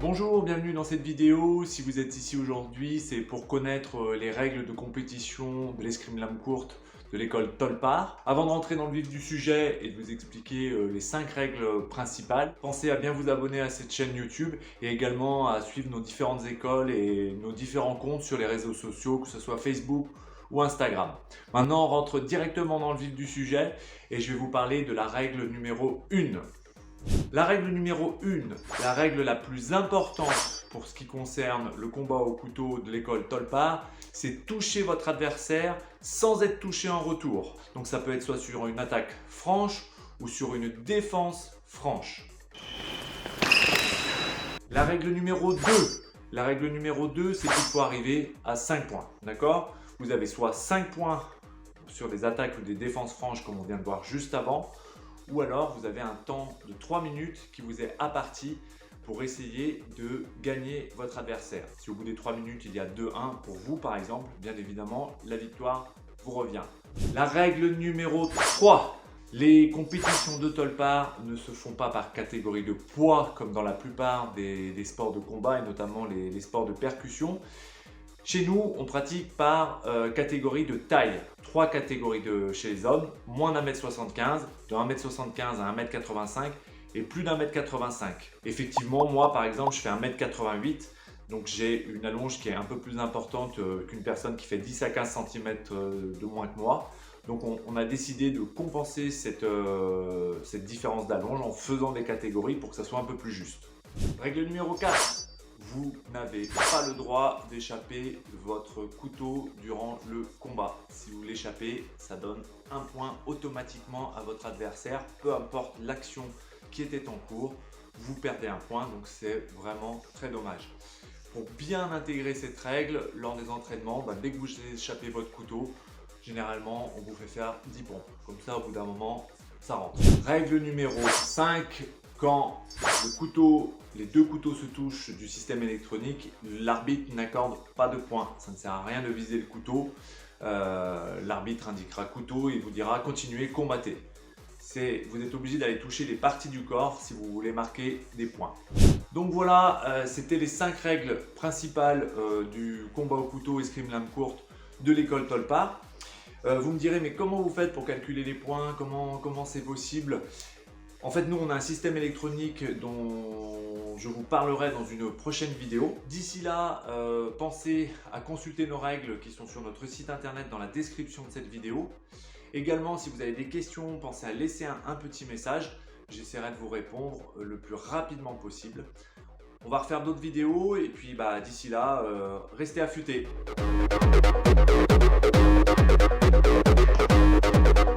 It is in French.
Bonjour, bienvenue dans cette vidéo. Si vous êtes ici aujourd'hui, c'est pour connaître les règles de compétition de l'escrime lame courte de l'école Tolpar. Avant de rentrer dans le vif du sujet et de vous expliquer les 5 règles principales, pensez à bien vous abonner à cette chaîne YouTube et également à suivre nos différentes écoles et nos différents comptes sur les réseaux sociaux, que ce soit Facebook ou Instagram. Maintenant, on rentre directement dans le vif du sujet et je vais vous parler de la règle numéro 1. La règle numéro 1, la règle la plus importante pour ce qui concerne le combat au couteau de l'école Tolpar, c'est toucher votre adversaire sans être touché en retour. Donc ça peut être soit sur une attaque franche ou sur une défense franche. La règle numéro 2, c'est qu'il faut arriver à 5 points. D'accord? Vous avez soit 5 points sur des attaques ou des défenses franches comme on vient de voir juste avant, ou alors vous avez un temps de 3 minutes qui vous est imparti pour essayer de gagner votre adversaire. Si au bout des 3 minutes il y a 2-1 pour vous par exemple, bien évidemment la victoire vous revient. La règle numéro 3. Les compétitions de Tolpar ne se font pas par catégorie de poids comme dans la plupart des sports de combat et notamment les sports de percussion. Chez nous, on pratique par catégorie de taille. 3 catégories chez les hommes, moins d'1m75, de 1m75 à 1m85 et plus d'1m85. Effectivement, moi par exemple, je fais 1m88, donc j'ai une allonge qui est un peu plus importante qu'une personne qui fait 10 à 15 cm de moins que moi. Donc on a décidé de compenser cette différence d'allonge en faisant des catégories pour que ça soit un peu plus juste. Règle numéro 4. Vous n'avez pas le droit d'échapper votre couteau durant le combat. Si vous l'échappez, ça donne un point automatiquement à votre adversaire. Peu importe l'action qui était en cours, vous perdez un point, donc c'est vraiment très dommage. Pour bien intégrer cette règle, lors des entraînements, dès que vous échappez votre couteau, généralement on vous fait faire 10 pompes. Comme ça, au bout d'un moment, ça rentre. Règle numéro 5. Quand les deux couteaux se touchent du système électronique, l'arbitre n'accorde pas de points. Ça ne sert à rien de viser le couteau. L'arbitre indiquera couteau et vous dira continuez, combattez. Vous êtes obligé d'aller toucher les parties du corps si vous voulez marquer des points. Donc voilà, c'était les 5 règles principales du combat au couteau escrime lame courte de l'école Tolpar. Vous me direz, mais comment vous faites pour calculer les points? Comment c'est possible? En fait, nous, on a un système électronique dont je vous parlerai dans une prochaine vidéo. D'ici là, pensez à consulter nos règles qui sont sur notre site internet dans la description de cette vidéo. Également, si vous avez des questions, pensez à laisser un petit message. J'essaierai de vous répondre le plus rapidement possible. On va refaire d'autres vidéos et puis d'ici là, restez affûtés.